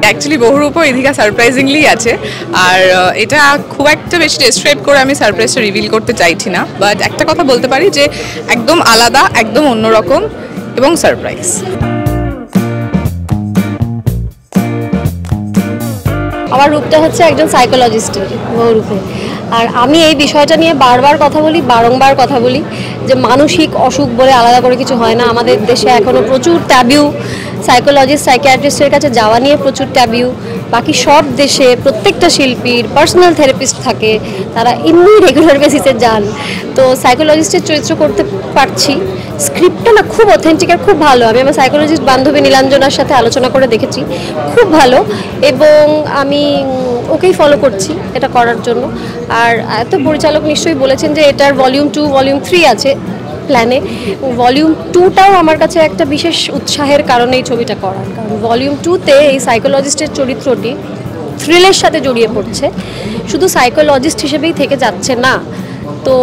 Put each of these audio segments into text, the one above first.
Actually বহুরূপও Idhika surprisingly আছে, আর এটা খুব একটা বেশি ডেসক্রাইব করে আমি সারপ্রাইজটা রিভিল করতে চাইছি না, বাট একটা কথা বলতে পারি যে একদম আলাদা, একদম অন্যরকম এবং সারপ্রাইজ। আমার রূপটা হচ্ছে একজন সাইকোলজিস্টের বহুরূপে, আর আমি এই বিষয়টা নিয়ে বারবার কথা বলি, বারংবার কথা বলি যে মানসিক অসুখ বলে আলাদা করে কিছু হয় না। আমাদের দেশে এখনও প্রচুর ট্যাবিউ, সাইকোলজিস্ট সাইকিয়াট্রিস্টের কাছে যাওয়া নিয়ে প্রচুর ট্যাবিউ। বাকি সব দেশে প্রত্যেকটা শিল্পীর পার্সোনাল থেরাপিস্ট থাকে, তারা এমনি রেগুলার বেসিসে যান। তো সাইকোলজিস্টের চরিত্র করতে পারছি, স্ক্রিপ্টটা না খুব অথেন্টিক আর খুব ভালো। আমি আমার সাইকোলজিস্ট বান্ধবী নীলাঞ্জনার সাথে আলোচনা করে দেখেছি, খুব ভালো, এবং আমি ওকেই ফলো করছি এটা করার জন্য। আর এত পরিচালক নিশ্চয়ই বলেছেন যে এটার ভলিউম 2 ভলিউম 3 আছে প্ল্যানে। ভলিউম 2টাও আমার কাছে একটা বিশেষ উৎসাহের কারণে এই ছবিটা করার, কারণ ভলিউম 2তে এই সাইকোলজিস্টের চরিত্রটি থ্রিলের সাথে জড়িয়ে পড়ছে, শুধু সাইকোলজিস্ট হিসেবেই থেকে যাচ্ছে না। তো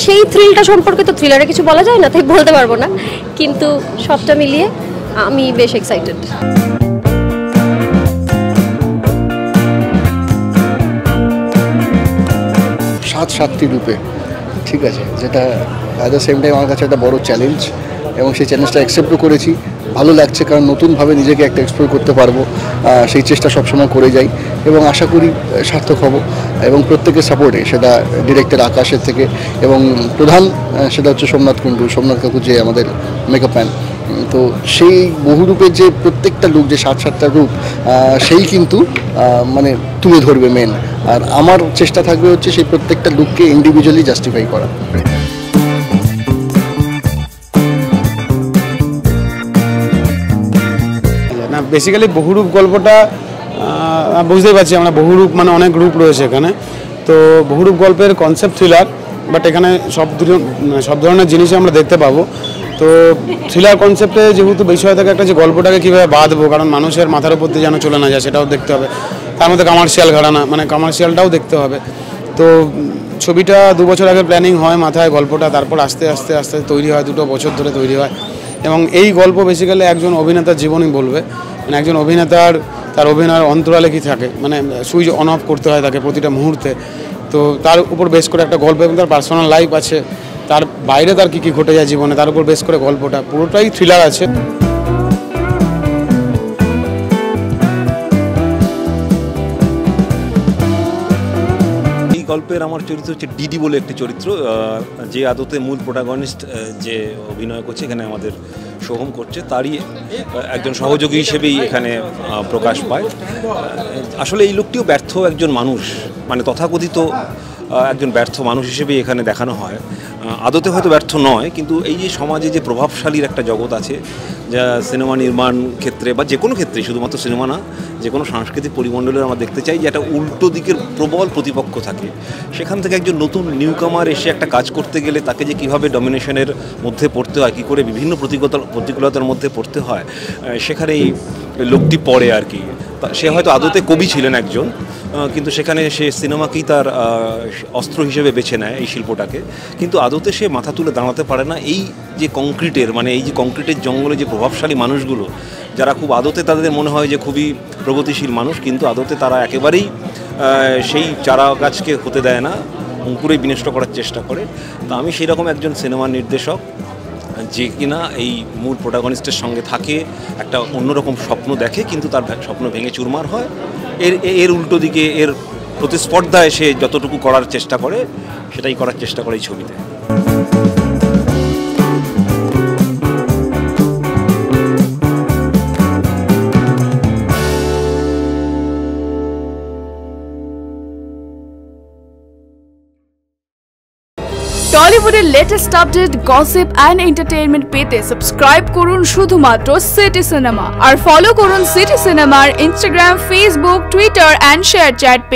সেই থ্রিলটা সম্পর্কে তো থ্রিলারে কিছু বলা যায় না, তাই বলতে পারবো না, কিন্তু সবটা মিলিয়ে আমি বেশ এক্সাইটেড। 7টি রূপে, ঠিক আছে, যেটা অ্যাট দ্য সেম টাইম আমার কাছে একটা বড় চ্যালেঞ্জ, এবং সেই চ্যালেঞ্জটা অ্যাকসেপ্টও করেছি। ভালো লাগছে, কারণ নতুনভাবে নিজেকে একটা এক্সপ্লোর করতে পারবো, সেই চেষ্টা সবসময় করে যাই, এবং আশা করি সার্থক হব। এবং প্রত্যেকের সাপোর্টে, সেটা ডিরেক্টর আকাশের থেকে, এবং প্রধান সেটা হচ্ছে সোমনাথ সোমনাথ কাকু, যে আমাদের মেকআপ ম্যান। তো সেই বহুরূপের যে প্রত্যেকটা লুক, যে 7টা রূপ, সেই কিন্তু মানে তুলে ধরবে মেন। আর আমার চেষ্টা থাকবে হচ্ছে সেই প্রত্যেকটা লুককে ইন্ডিভিজুয়ালি জাস্টিফাই করা। না, বেসিক্যালি বহুরূপ গল্পটা বুঝতেই পারছি আমরা, বহুরূপ মানে অনেক রূপ রয়েছে এখানে। তো বহুরূপ গল্পের কনসেপ্ট থ্রিলার, বাট এখানে সব ধরনের জিনিসই আমরা দেখতে পাবো। তো থ্রিলার কনসেপ্টে যেহেতু বিষয় থাকে একটা, যে গল্পটাকে কীভাবে বাঁধবো, কারণ মানুষের মাথার উপর দিয়ে যেন চলে না যায় সেটাও দেখতে হবে, তার মধ্যে কমার্শিয়াল ঘরানা, মানে কমার্শিয়ালটাও দেখতে হবে। তো ছবিটা 2 বছর আগে প্ল্যানিং হয় মাথায় গল্পটা, তারপর আস্তে আস্তে আস্তে তৈরি হয়, 2 বছর ধরে তৈরি হয়। এবং এই গল্প বেসিক্যালি একজন অভিনেতার জীবনই বলবে, মানে একজন অভিনেতার তার অভিনয়ের অন্তরালে কী থাকে, মানে সুইচ অন অফ করতে হয় তাকে প্রতিটা মুহূর্তে। তো তার উপর বেস করে একটা গল্প, এবং তার পার্সোনাল লাইফ আছে, তার বাইরে তার কী কী ঘটে যায় জীবনে, তার উপর বেস করে গল্পটা পুরোটাই থ্রিলার আছে। এই গল্পের আমার চরিত্র হচ্ছে ডিডি বলে একটি চরিত্র, যে আদতে মূল প্রোটাগনিস্ট যে অভিনয় করছে এখানে আমাদের সোহম করছে, তারই একজন সহযোগী হিসেবেই এখানে প্রকাশ পায়। আসলে এই লোকটিও ব্যর্থ একজন মানুষ, মানে তথাকথিত একজন ব্যর্থ মানুষ হিসেবেই এখানে দেখানো হয়। আদতে হয়তো ব্যর্থ নয়, কিন্তু এই যে সমাজে যে প্রভাবশালীর একটা জগৎ আছে, যা সিনেমা নির্মাণ ক্ষেত্রে বা যে কোনো ক্ষেত্রে, শুধুমাত্র সিনেমা না, যে কোনো সাংস্কৃতিক পরিমণ্ডলে আমরা দেখতে চাই যে একটা উল্টো দিকের প্রবল প্রতিপক্ষ থাকে। সেখান থেকে একজন নতুন নিউকামার এসে একটা কাজ করতে গেলে তাকে যে কীভাবে ডমিনেশনের মধ্যে পড়তে হয়, কী করে বিভিন্ন প্রতিকূলতার মধ্যে পড়তে হয়, সেখানেই লোকটি পড়ে আর কি। সে হয়তো আদতে কবি ছিলেন একজন, কিন্তু সেখানে সে সিনেমাকেই তার অস্ত্র হিসেবে বেছে নেয়, এই শিল্পটাকে। কিন্তু আদতে সে মাথা তুলে দাঁড়াতে পারে না এই যে কংক্রিটের, মানে এই যে কংক্রিটের জঙ্গলে যে প্রভাবশালী মানুষগুলো, যারা খুব আদতে তাদের মনে হয় যে খুবই প্রগতিশীল মানুষ, কিন্তু আদতে তারা একেবারেই সেই চারা গাছকে হতে দেয় না, অঙ্কুরেই বিনষ্ট করার চেষ্টা করে। তো আমি সেই রকম একজন সিনেমার নির্দেশক, যে কিনা এই মূল প্রোটাগনিস্টের সঙ্গে থাকে, একটা অন্যরকম স্বপ্ন দেখে, কিন্তু তার স্বপ্ন ভেঙে চুরমার হয়। এর উল্টো দিকে, এর প্রতিস্পর্ধায় সে যতটুকু করার চেষ্টা করে, সেটাই করার চেষ্টা করে এই ছবিতে। টলিউডের latest update, gossip and entertainment পেতে সাবস্ক্রাইব করুন শুধুমাত্র সিটি সিনেমা, আর ফলো করুন সিটি সিনেমার Instagram, Facebook, Twitter and share chat.